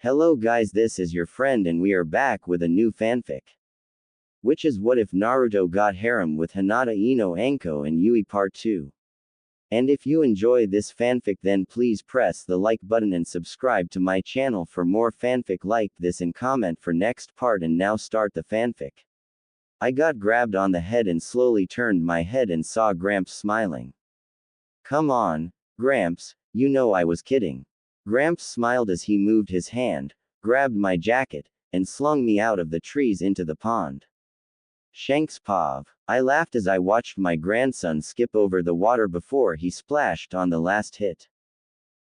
Hello guys, this is your friend and we are back with a new fanfic. Which is What If Naruto Got Harem with Hinata no Anko and Yui Part 2. And if you enjoy this fanfic then please press the like button and subscribe to my channel for more fanfic like this and comment for next part and now start the fanfic. I got grabbed on the head and slowly turned my head and saw Gramps smiling. Come on, Gramps, you know I was kidding. Gramps smiled as he moved his hand, grabbed my jacket, and slung me out of the trees into the pond. Shanks Pav. I laughed as I watched my grandson skip over the water before he splashed on the last hit.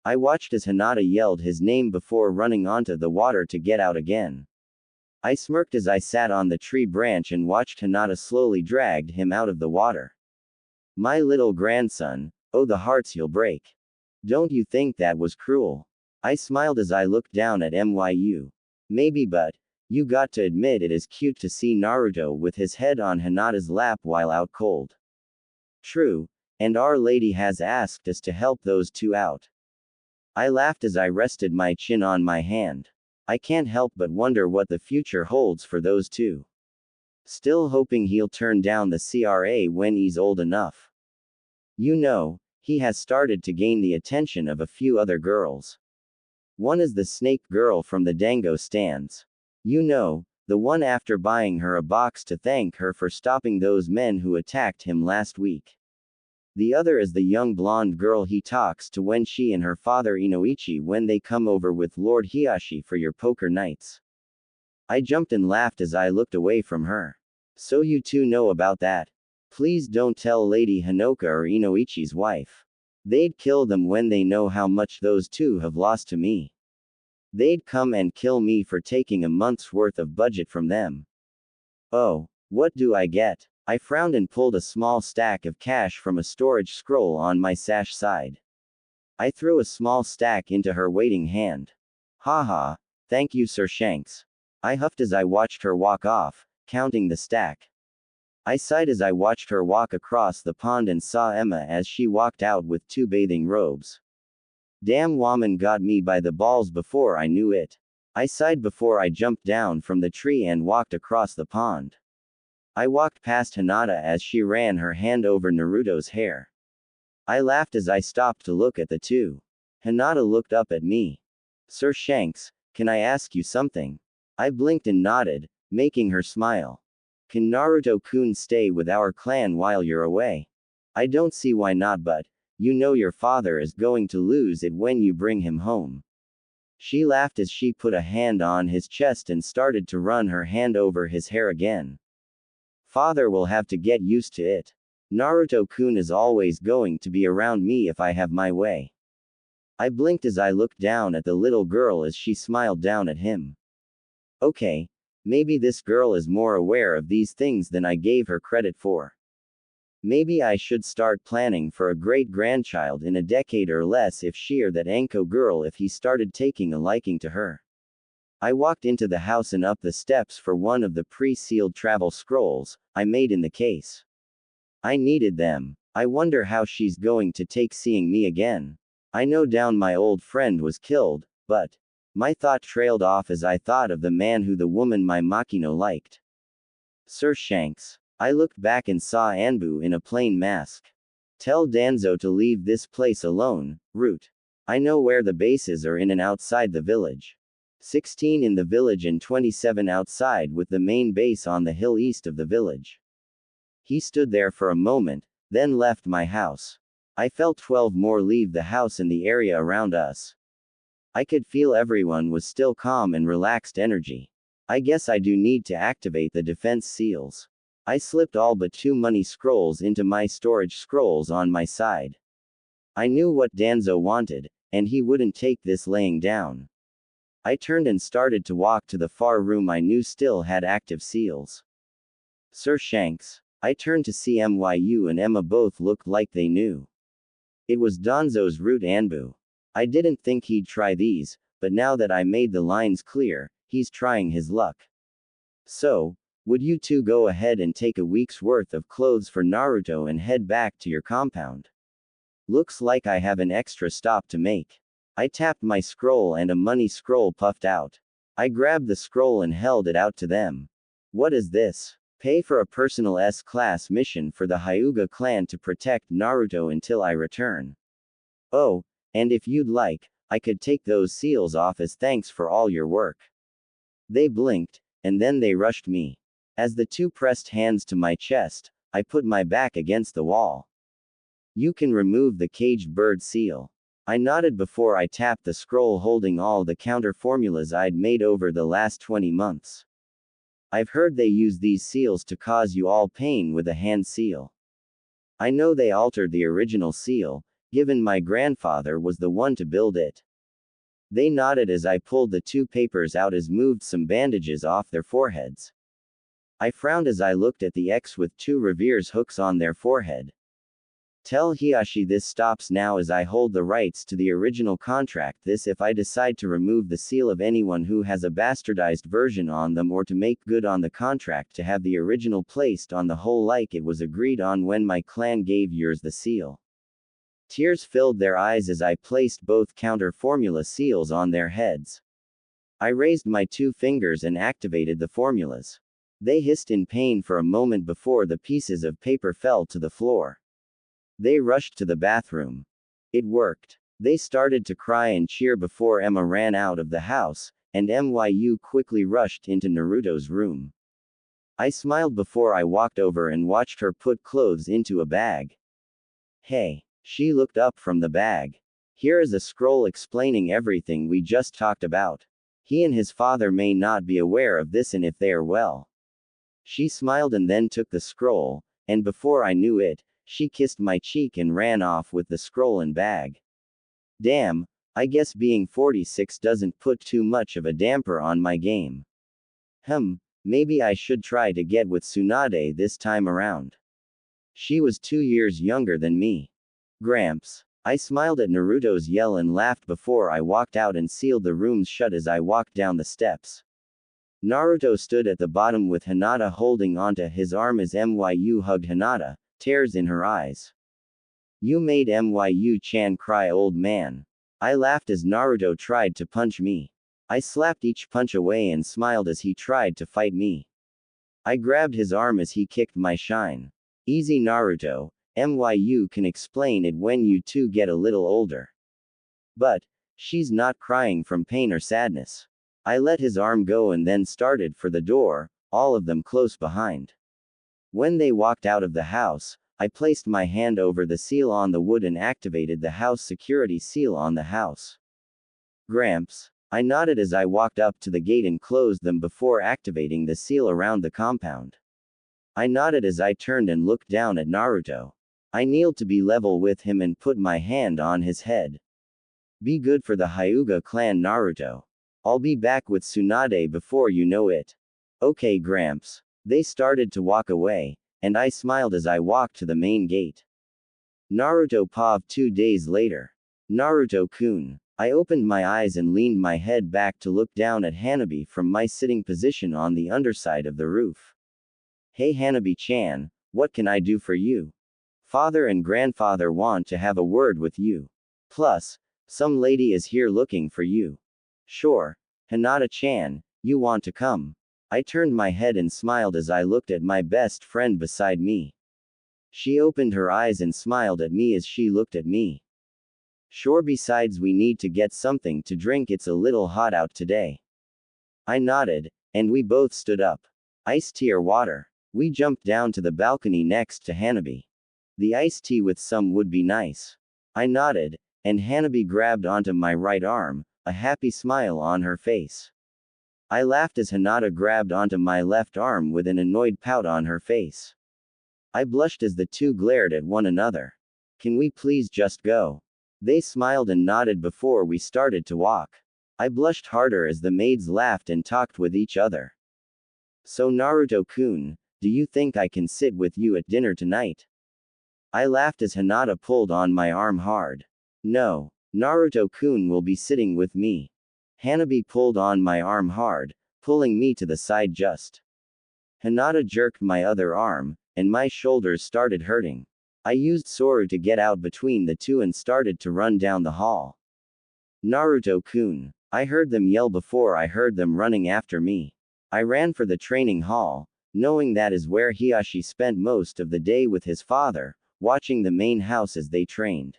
I watched as Hinata yelled his name before running onto the water to get out again. I smirked as I sat on the tree branch and watched Hinata slowly dragged him out of the water. My little grandson, oh the hearts you'll break. Don't you think that was cruel? I smiled as I looked down at Myu. Maybe, but you got to admit it is cute to see Naruto with his head on Hinata's lap while out cold. True, and Our Lady has asked us to help those two out. I laughed as I rested my chin on my hand. I can't help but wonder what the future holds for those two. Still hoping he'll turn down the CRA when he's old enough. You know, he has started to gain the attention of a few other girls. One is the snake girl from the Dango stands. You know, the one after buying her a box to thank her for stopping those men who attacked him last week. The other is the young blonde girl he talks to when she and her father Inoichi when they come over with Lord Hiyashi for your poker nights. I jumped and laughed as I looked away from her. So you two know about that. Please don't tell Lady Hinoka or Inoichi's wife. They'd kill them when they know how much those two have lost to me. They'd come and kill me for taking a month's worth of budget from them. Oh, what do I get? I frowned and pulled a small stack of cash from a storage scroll on my sash side. I threw a small stack into her waiting hand. Haha, thank you Sir Shanks. I huffed as I watched her walk off, counting the stack. I sighed as I watched her walk across the pond and saw Emma as she walked out with 2 bathing robes. Damn woman got me by the balls before I knew it. I sighed before I jumped down from the tree and walked across the pond. I walked past Hinata as she ran her hand over Naruto's hair. I laughed as I stopped to look at the two. Hinata looked up at me. Sir Shanks, can I ask you something? I blinked and nodded, making her smile. Can Naruto-kun stay with our clan while you're away? I don't see why not, but you know your father is going to lose it when you bring him home. She laughed as she put a hand on his chest and started to run her hand over his hair again. Father will have to get used to it. Naruto-kun is always going to be around me if I have my way. I blinked as I looked down at the little girl as she smiled down at him. Okay. Maybe this girl is more aware of these things than I gave her credit for. Maybe I should start planning for a great-grandchild in a decade or less if she or that Anko girl if he started taking a liking to her. I walked into the house and up the steps for one of the pre-sealed travel scrolls I made in the case. I needed them. I wonder how she's going to take seeing me again. I know down my old friend was killed, but my thought trailed off as I thought of the man who the woman my Makino liked. Sir Shanks. I looked back and saw Anbu in a plain mask. Tell Danzo to leave this place alone, Root. I know where the bases are in and outside the village. 16 in the village and 27 outside with the main base on the hill east of the village. He stood there for a moment, then left my house. I felt 12 more leave the house and the area around us. I could feel everyone was still calm and relaxed energy. I guess I do need to activate the defense seals. I slipped all but 2 money scrolls into my storage scrolls on my side. I knew what Danzo wanted, and he wouldn't take this laying down. I turned and started to walk to the far room I knew still had active seals. Sir Shanks. I turned to see Myu and Emma both looked like they knew. It was Danzo's Root Anbu. I didn't think he'd try these, but now that I made the lines clear, he's trying his luck. So, would you two go ahead and take a week's worth of clothes for Naruto and head back to your compound? Looks like I have an extra stop to make. I tapped my scroll and a money scroll puffed out. I grabbed the scroll and held it out to them. What is this? Pay for a personal S-class mission for the Hyuga clan to protect Naruto until I return. Oh, and if you'd like, I could take those seals off as thanks for all your work. They blinked, and then they rushed me. As the two pressed hands to my chest, I put my back against the wall. You can remove the caged bird seal. I nodded before I tapped the scroll holding all the counter formulas I'd made over the last 20 months. I've heard they use these seals to cause you all pain with a hand seal. I know they altered the original seal, given my grandfather was the one to build it. They nodded as I pulled the two papers out as moved some bandages off their foreheads. I frowned as I looked at the X with two revere's hooks on their forehead. Tell Hiyashi this stops now as I hold the rights to the original contract this if I decide to remove the seal of anyone who has a bastardized version on them or to make good on the contract to have the original placed on the whole like it was agreed on when my clan gave yours the seal. Tears filled their eyes as I placed both counter formula seals on their heads. I raised my two fingers and activated the formulas. They hissed in pain for a moment before the pieces of paper fell to the floor. They rushed to the bathroom. It worked. They started to cry and cheer before Emma ran out of the house, and Myu quickly rushed into Naruto's room. I smiled before I walked over and watched her put clothes into a bag. Hey. She looked up from the bag. Here is a scroll explaining everything we just talked about. He and his father may not be aware of this and if they are well. She smiled and then took the scroll, and before I knew it, she kissed my cheek and ran off with the scroll and bag. Damn, I guess being 46 doesn't put too much of a damper on my game. Maybe I should try to get with Tsunade this time around. She was 2 years younger than me. Gramps. I smiled at Naruto's yell and laughed before I walked out and sealed the rooms shut as I walked down the steps. Naruto stood at the bottom with Hinata holding onto his arm as Myu hugged Hinata, tears in her eyes. You made Myu-chan cry, old man. I laughed as Naruto tried to punch me. I slapped each punch away and smiled as he tried to fight me. I grabbed his arm as he kicked my shine. Easy Naruto, Myu can explain it when you two get a little older. But, she's not crying from pain or sadness. I let his arm go and then started for the door, all of them close behind. When they walked out of the house, I placed my hand over the seal on the wood and activated the house security seal on the house. Gramps. I nodded as I walked up to the gate and closed them before activating the seal around the compound. I nodded as I turned and looked down at Naruto. I kneeled to be level with him and put my hand on his head. Be good for the Hyuga clan, Naruto. I'll be back with Tsunade before you know it. Okay, Gramps. They started to walk away, and I smiled as I walked to the main gate. Naruto POV 2 days later. Naruto-kun. I opened my eyes and leaned my head back to look down at Hanabi from my sitting position on the underside of the roof. Hey Hanabi-chan, what can I do for you? Father and grandfather want to have a word with you. Plus, some lady is here looking for you. Sure. Hinata-chan, you want to come? I turned my head and smiled as I looked at my best friend beside me. She opened her eyes and smiled at me as she looked at me. Sure, besides we need to get something to drink, it's a little hot out today. I nodded, and we both stood up. Iced tea or water? We jumped down to the balcony next to Hanabi. The iced tea with some would be nice. I nodded, and Hanabi grabbed onto my right arm, a happy smile on her face. I laughed as Hinata grabbed onto my left arm with an annoyed pout on her face. I blushed as the two glared at one another. Can we please just go? They smiled and nodded before we started to walk. I blushed harder as the maids laughed and talked with each other. So Naruto-kun, do you think I can sit with you at dinner tonight? I laughed as Hinata pulled on my arm hard. No, Naruto-kun will be sitting with me. Hanabi pulled on my arm hard, pulling me to the side just. Hinata jerked my other arm, and my shoulders started hurting. I used Soru to get out between the two and started to run down the hall. Naruto-kun. I heard them yell before I heard them running after me. I ran for the training hall, knowing that is where Hiashi spent most of the day with his father, watching the main house as they trained.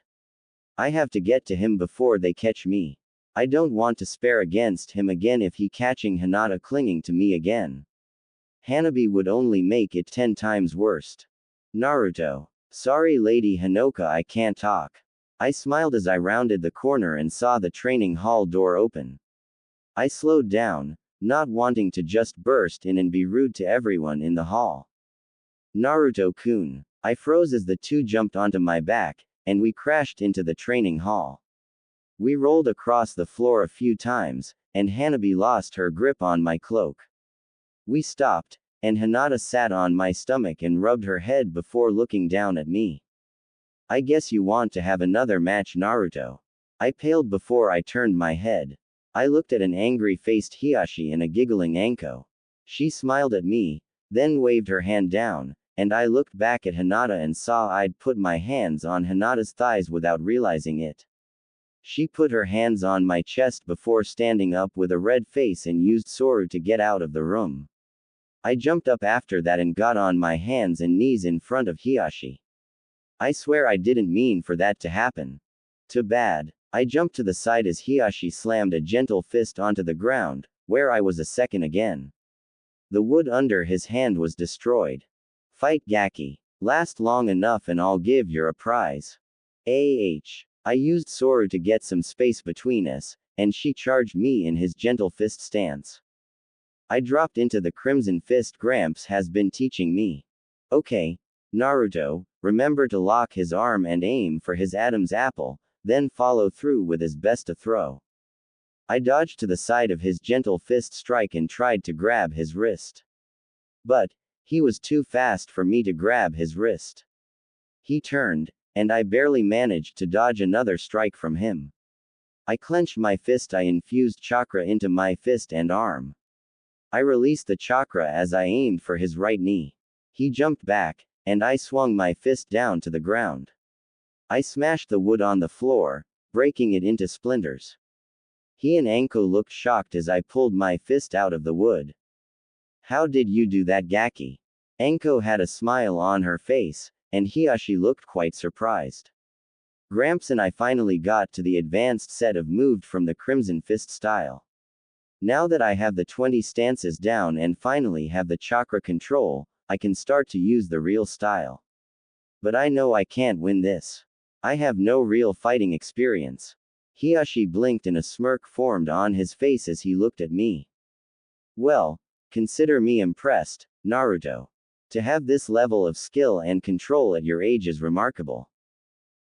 I have to get to him before they catch me. I don't want to spare against him again if he catching Hinata clinging to me again. Hanabi would only make it 10 times worse. Naruto. Sorry Lady Hinoka, I can't talk. I smiled as I rounded the corner and saw the training hall door open. I slowed down, not wanting to just burst in and be rude to everyone in the hall. Naruto-kun. I froze as the two jumped onto my back, and we crashed into the training hall. We rolled across the floor a few times, and Hanabi lost her grip on my cloak. We stopped, and Hinata sat on my stomach and rubbed her head before looking down at me. I guess you want to have another match, Naruto. I paled before I turned my head. I looked at an angry-faced Hiashi and a giggling Anko. She smiled at me, then waved her hand down, and I looked back at Hinata and saw I'd put my hands on Hinata's thighs without realizing it. She put her hands on my chest before standing up with a red face and used Soru to get out of the room. I jumped up after that and got on my hands and knees in front of Hiashi. I swear I didn't mean for that to happen. Too bad. I jumped to the side as Hiashi slammed a gentle fist onto the ground, where I was a second again. The wood under his hand was destroyed. Fight Gaki. Last long enough and I'll give you a prize. I used Soru to get some space between us, and she charged me in his gentle fist stance. I dropped into the crimson fist Gramps has been teaching me. Okay, Naruto, remember to lock his arm and aim for his Adam's apple, then follow through with his best to throw. I dodged to the side of his gentle fist strike and tried to grab his wrist. But, he was too fast for me to grab his wrist. He turned, and I barely managed to dodge another strike from him. I clenched my fist. I infused chakra into my fist and arm. I released the chakra as I aimed for his right knee. He jumped back, and I swung my fist down to the ground. I smashed the wood on the floor, breaking it into splinters. He and Anko looked shocked as I pulled my fist out of the wood. How did you do that, Gaki? Anko had a smile on her face, and Hiashi looked quite surprised. Gramps and I finally got to the advanced set of moved from the Crimson Fist style. Now that I have the 20 stances down and finally have the chakra control, I can start to use the real style. But I know I can't win this. I have no real fighting experience. Hiashi blinked and a smirk formed on his face as he looked at me. Well, consider me impressed, Naruto. To have this level of skill and control at your age is remarkable.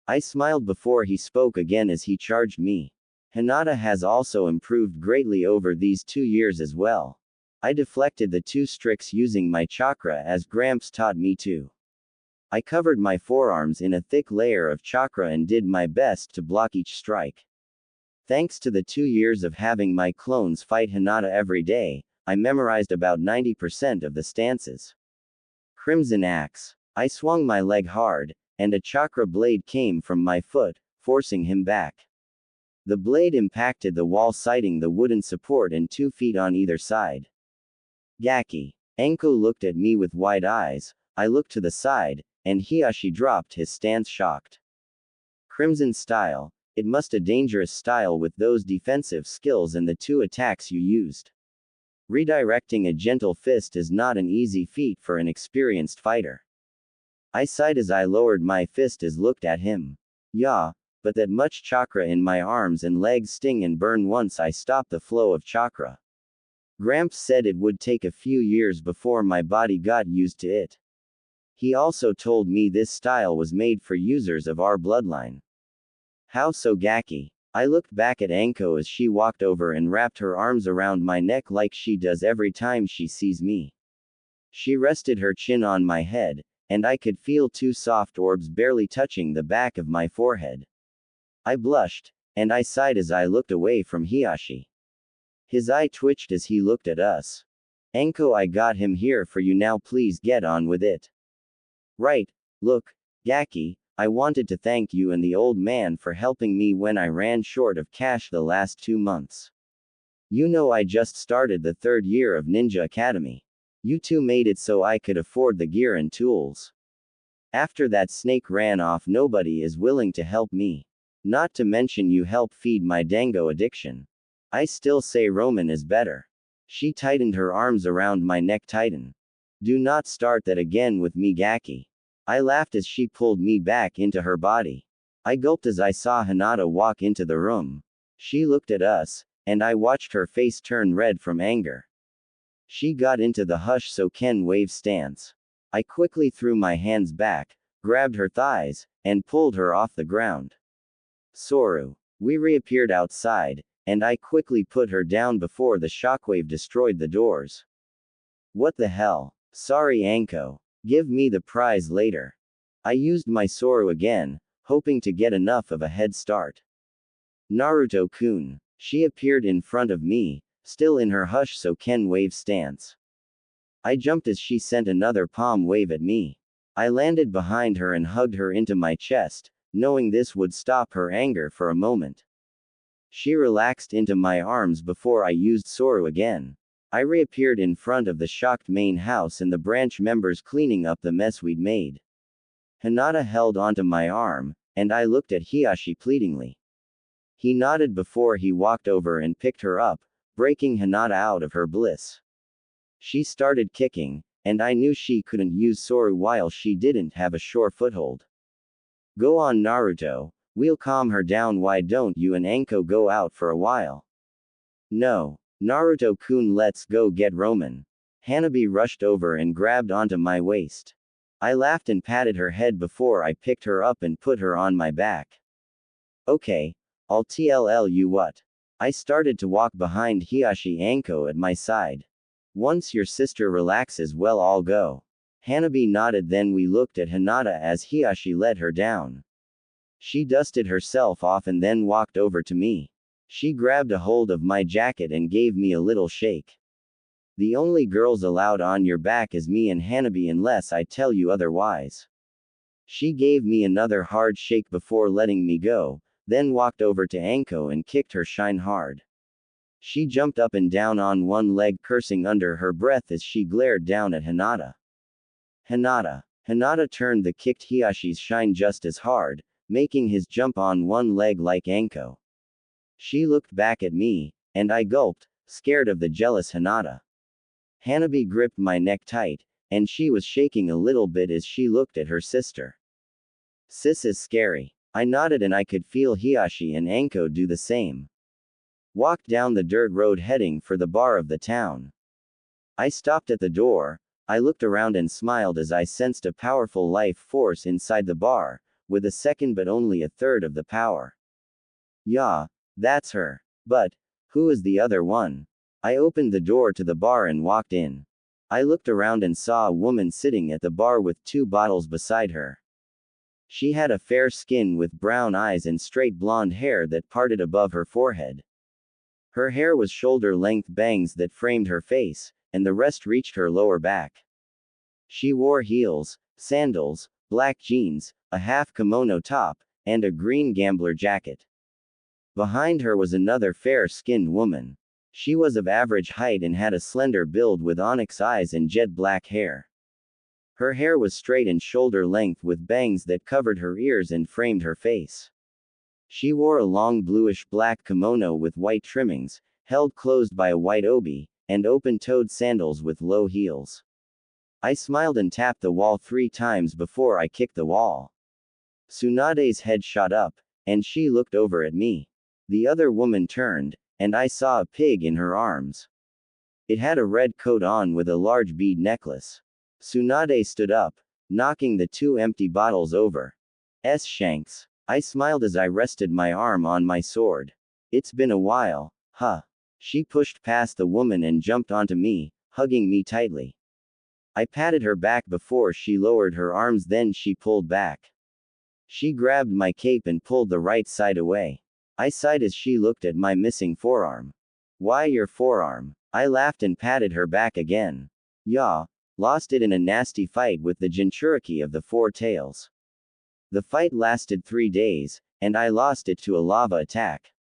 I smiled before he spoke again as he charged me. Hinata has also improved greatly over these 2 years as well. I deflected the 2 strikes using my chakra as Gramps taught me to. I covered my forearms in a thick layer of chakra and did my best to block each strike. Thanks to the 2 years of having my clones fight Hinata every day, I memorized about 90% of the stances. Crimson Axe. I swung my leg hard, and a chakra blade came from my foot, forcing him back. The blade impacted the wall, citing the wooden support and 2 feet on either side. Gaki. Anko looked at me with wide eyes. I looked to the side, and Hiashi dropped his stance shocked. Crimson style. It must a dangerous style with those defensive skills and the 2 attacks you used. Redirecting a gentle fist is not an easy feat for an experienced fighter. I sighed as I lowered my fist as looked at him. Yeah, but that much chakra in my arms and legs sting and burn once I stop the flow of chakra. Gramps said it would take a few years before my body got used to it. He also told me this style was made for users of our bloodline. How so, Gaki? I looked back at Anko as she walked over and wrapped her arms around my neck like she does every time she sees me. She rested her chin on my head, and I could feel 2 soft orbs barely touching the back of my forehead. I blushed, and I sighed as I looked away from Hiashi. His eye twitched as he looked at us. Anko, I got him here for you, now please get on with it. Right, look, Gaki, I wanted to thank you and the old man for helping me when I ran short of cash the last 2 months. You know I just started the 3rd year of Ninja Academy. You two made it so I could afford the gear and tools. After that snake ran off, nobody is willing to help me. Not to mention you help feed my dango addiction. I still say Roman is better. She tightened her arms around my neck. Tighten. Do not start that again with me, Gaki. I laughed as she pulled me back into her body. I gulped as I saw Hinata walk into the room. She looked at us, and I watched her face turn red from anger. She got into the hush so Ken wave stance. I quickly threw my hands back, grabbed her thighs, and pulled her off the ground. Soru. We reappeared outside, and I quickly put her down before the shockwave destroyed the doors. What the hell? Sorry, Anko. Give me the prize later. I used my Soru again, hoping to get enough of a head start. Naruto-kun. She appeared in front of me, still in her hush so Ken wave stance. I jumped as she sent another palm wave at me. I landed behind her and hugged her into my chest, knowing this would stop her anger for a moment. She relaxed into my arms before I used Soru again. I reappeared in front of the shocked main house and the branch members cleaning up the mess we'd made. Hinata held onto my arm, and I looked at Hiyashi pleadingly. He nodded before he walked over and picked her up, breaking Hinata out of her bliss. She started kicking, and I knew she couldn't use Soru while she didn't have a sure foothold. Go on, Naruto, we'll calm her down. Why don't you and Anko go out for a while? No. Naruto-kun, let's go get Roman. Hanabi rushed over and grabbed onto my waist. I laughed and patted her head before I picked her up and put her on my back. Okay, I'll tell you what. I started to walk behind Hiyashi, Anko at my side. Once your sister relaxes, well, I'll go. Hanabi nodded. Then we looked at Hinata as Hiyashi let her down. She dusted herself off and then walked over to me. She grabbed a hold of my jacket and gave me a little shake. The only girls allowed on your back is me and Hanabi unless I tell you otherwise. She gave me another hard shake before letting me go, then walked over to Anko and kicked her shine hard. She jumped up and down on one leg, cursing under her breath as she glared down at Hinata. Hinata turned the kicked Hiyashi's shine just as hard, making his jump on one leg like Anko. She looked back at me, and I gulped, scared of the jealous Hinata. Hanabi gripped my neck tight, and she was shaking a little bit as she looked at her sister. Sis is scary. I nodded and I could feel Hiyashi and Anko do the same. Walked down the dirt road heading for the bar of the town. I stopped at the door. I looked around and smiled as I sensed a powerful life force inside the bar, with a second but only a third of the power. Yeah, that's her. But, who is the other one? I opened the door to the bar and walked in. I looked around and saw a woman sitting at the bar with 2 bottles beside her. She had a fair skin with brown eyes and straight blonde hair that parted above her forehead. Her hair was shoulder-length bangs that framed her face, and the rest reached her lower back. She wore heels, sandals, black jeans, a half kimono top, and a green gambler jacket. Behind her was another fair-skinned woman. She was of average height and had a slender build with onyx eyes and jet black hair. Her hair was straight and shoulder-length with bangs that covered her ears and framed her face. She wore a long bluish-black kimono with white trimmings, held closed by a white obi, and open-toed sandals with low heels. I smiled and tapped the wall 3 times before I kicked the wall. Tsunade's head shot up, and she looked over at me. The other woman turned, and I saw a pig in her arms. It had a red coat on with a large bead necklace. Tsunade stood up, knocking the 2 empty bottles over. Shanks. I smiled as I rested my arm on my sword. It's been a while, huh? She pushed past the woman and jumped onto me, hugging me tightly. I patted her back before she lowered her arms, then she pulled back. She grabbed my cape and pulled the right side away. I sighed as she looked at my missing forearm. Why your forearm? I laughed and patted her back again. Yeah, lost it in a nasty fight with the Jinchuriki of the 4 tails. The fight lasted 3 days, and I lost it to a lava attack.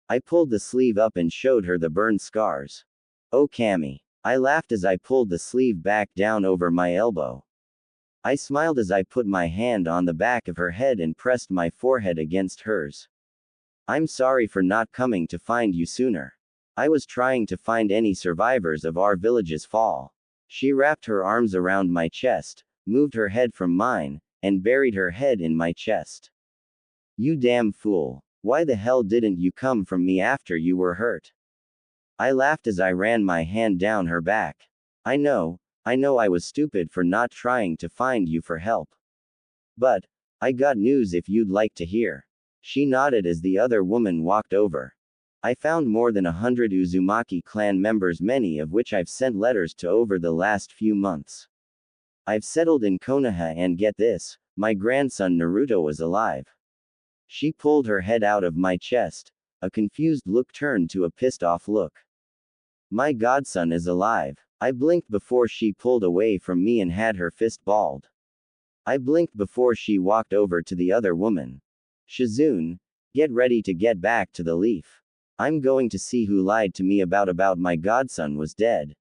I pulled the sleeve up and showed her the burned scars. Oh Cammy. I laughed as I pulled the sleeve back down over my elbow. I smiled as I put my hand on the back of her head and pressed my forehead against hers. I'm sorry for not coming to find you sooner. I was trying to find any survivors of our village's fall. She wrapped her arms around my chest, moved her head from mine, and buried her head in my chest. You damn fool. Why the hell didn't you come from me after you were hurt? I laughed as I ran my hand down her back. I know I was stupid for not trying to find you for help. But, I got news if you'd like to hear. She nodded as the other woman walked over. I found more than 100 Uzumaki clan members, many of which I've sent letters to over the last few months. I've settled in Konoha and get this, my grandson Naruto is alive. She pulled her head out of my chest, a confused look turned to a pissed-off look. My godson is alive. I blinked before she pulled away from me and had her fist balled. I blinked before she walked over to the other woman. Shizune, get ready to get back to the leaf. I'm going to see who lied to me about my godson was dead.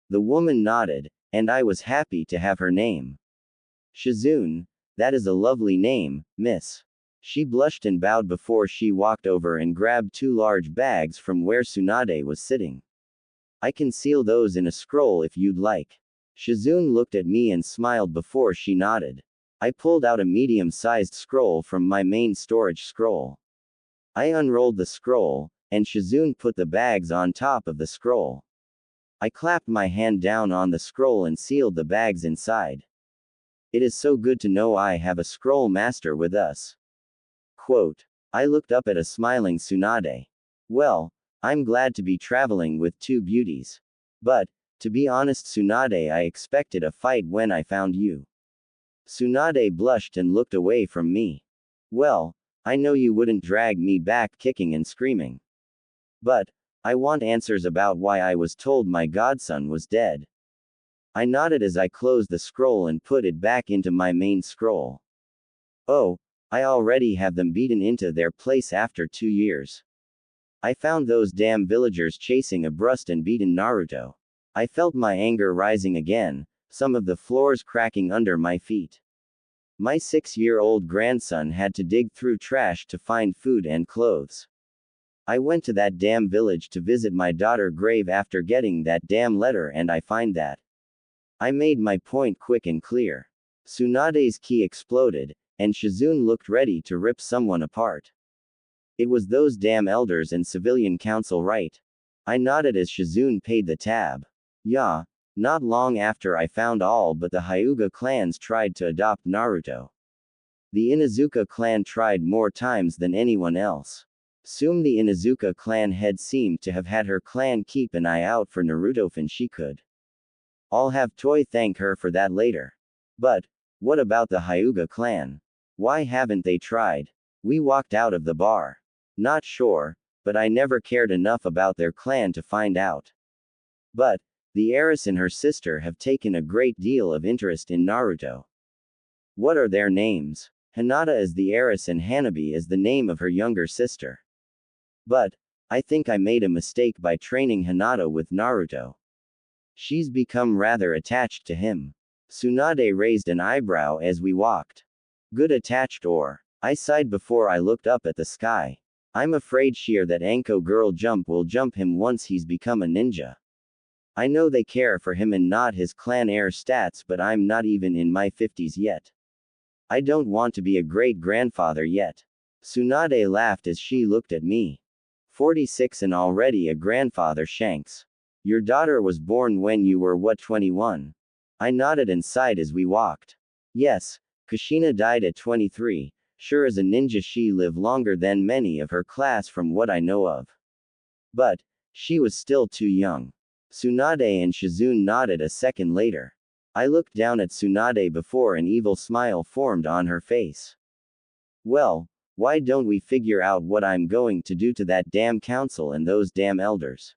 The woman nodded, and I was happy to have her name. Shizune, that is a lovely name, miss. She blushed and bowed before she walked over and grabbed 2 large bags from where Tsunade was sitting. I can seal those in a scroll if you'd like. Shizune looked at me and smiled before she nodded. I pulled out a medium-sized scroll from my main storage scroll. I unrolled the scroll, and Shizune put the bags on top of the scroll. I clapped my hand down on the scroll and sealed the bags inside. It is so good to know I have a scroll master with us. Quote. I looked up at a smiling Tsunade. Well, I'm glad to be traveling with 2 beauties. But, to be honest Tsunade, I expected a fight when I found you. Tsunade blushed and looked away from me. Well, I know you wouldn't drag me back kicking and screaming. But, I want answers about why I was told my godson was dead. I nodded as I closed the scroll and put it back into my main scroll. Oh, I already have them beaten into their place after 2 years. I found those damn villagers chasing a bruised and beaten Naruto. I felt my anger rising again, some of the floors cracking under my feet. My 6-year-old grandson had to dig through trash to find food and clothes. I went to that damn village to visit my daughter grave after getting that damn letter, and I find that. I made my point quick and clear. Tsunade's key exploded, and Shizune looked ready to rip someone apart. It was those damn elders and civilian council, right? I nodded as Shizune paid the tab. Yeah, not long after I found all but the Hyuga clans tried to adopt Naruto. The Inuzuka clan tried more times than anyone else. Soon the Inuzuka clan head seemed to have had her clan keep an eye out for Naruto if she could. I'll have Toy thank her for that later. But, what about the Hyuga clan? Why haven't they tried? We walked out of the bar. Not sure, but I never cared enough about their clan to find out. But, the heiress and her sister have taken a great deal of interest in Naruto. What are their names? Hinata is the heiress and Hanabi is the name of her younger sister. But, I think I made a mistake by training Hinata with Naruto. She's become rather attached to him. Tsunade raised an eyebrow as we walked. Good attached or? I sighed before I looked up at the sky. I'm afraid sheer that Anko girl will jump him once he's become a ninja. I know they care for him and not his clan heir stats, but I'm not even in my 50s yet. I don't want to be a great-grandfather yet. Tsunade laughed as she looked at me. 46 and already a grandfather, Shanks. Your daughter was born when you were what, 21? I nodded and sighed as we walked. Yes, Kushina died at 23, sure as a ninja she lived longer than many of her class from what I know of. But, she was still too young. Tsunade and Shizune nodded a second later. I looked down at Tsunade before an evil smile formed on her face. Well, why don't we figure out what I'm going to do to that damn council and those damn elders?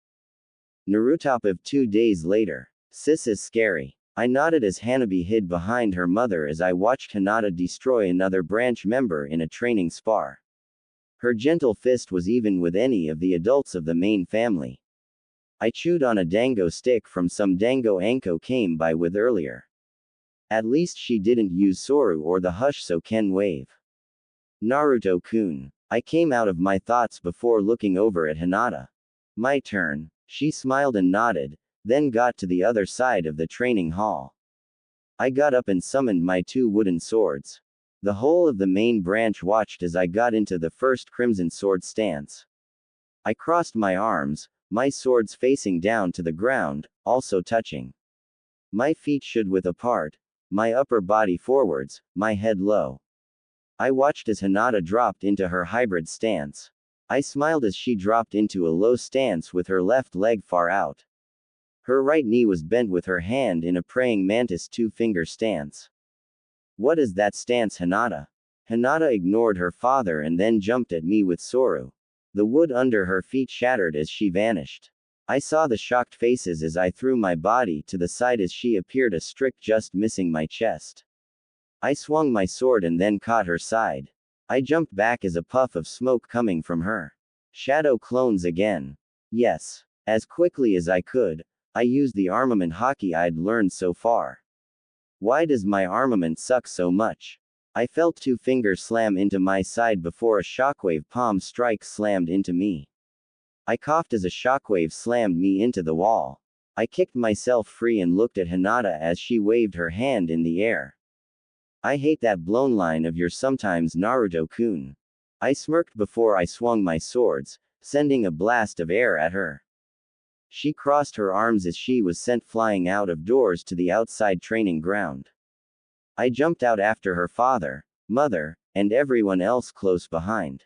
Naruto of 2 days later. Sis is scary. I nodded as Hanabi hid behind her mother as I watched Hinata destroy another branch member in a training spar. Her gentle fist was even with any of the adults of the main family. I chewed on a dango stick from some dango Anko came by with earlier. At least she didn't use Soru or the Hush So Ken wave. Naruto-kun. I came out of my thoughts before looking over at Hinata. My turn. She smiled and nodded, then got to the other side of the training hall. I got up and summoned my 2 wooden swords. The whole of the main branch watched as I got into the first crimson sword stance. I crossed my arms, my swords facing down to the ground, also touching. My feet should width apart, my upper body forwards, my head low. I watched as Hinata dropped into her hybrid stance. I smiled as she dropped into a low stance with her left leg far out. Her right knee was bent with her hand in a praying mantis 2-finger stance. What is that stance, Hinata? Hinata ignored her father and then jumped at me with Soru. The wood under her feet shattered as she vanished. I saw the shocked faces as I threw my body to the side as she appeared a strict just missing my chest. I swung my sword and then caught her side. I jumped back as a puff of smoke coming from her. Shadow clones again. Yes. As quickly as I could, I used the armament hockey I'd learned so far. Why does my armament suck so much? I felt 2 fingers slam into my side before a shockwave palm strike slammed into me. I coughed as a shockwave slammed me into the wall. I kicked myself free and looked at Hinata as she waved her hand in the air. I hate that blown line of yours sometimes, Naruto-kun. I smirked before I swung my swords, sending a blast of air at her. She crossed her arms as she was sent flying out of doors to the outside training ground. I jumped out after her father, mother, and everyone else close behind.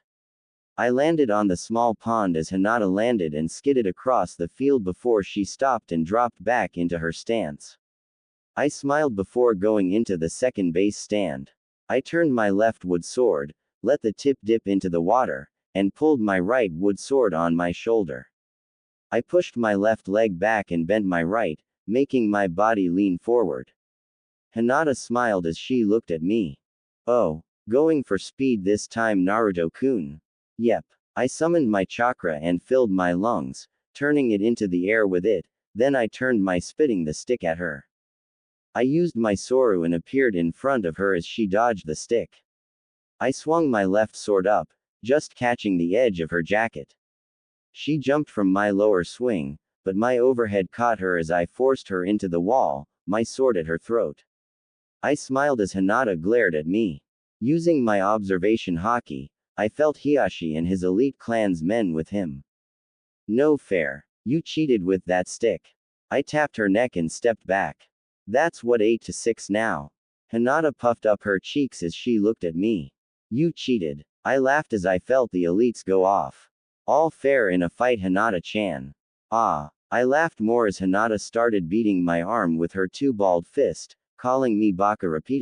I landed on the small pond as Hinata landed and skidded across the field before she stopped and dropped back into her stance. I smiled before going into the second base stand. I turned my left wood sword, let the tip dip into the water, and pulled my right wood sword on my shoulder. I pushed my left leg back and bent my right, making my body lean forward. Hinata smiled as she looked at me. Oh, going for speed this time, Naruto-kun. Yep. I summoned my chakra and filled my lungs, turning it into the air with it, then I turned my spitting the stick at her. I used my Soru and appeared in front of her as she dodged the stick. I swung my left sword up, just catching the edge of her jacket. She jumped from my lower swing, but my overhead caught her as I forced her into the wall, my sword at her throat. I smiled as Hinata glared at me. Using my observation hockey, I felt Hiashi and his elite clan's men with him. No fair. You cheated with that stick. I tapped her neck and stepped back. That's what 8-6 now. Hinata puffed up her cheeks as she looked at me. You cheated. I laughed as I felt the elites go off. All fair in a fight, Hinata-chan. Ah. I laughed more as Hinata started beating my arm with her 2 balled fist, calling me Baka repeatedly.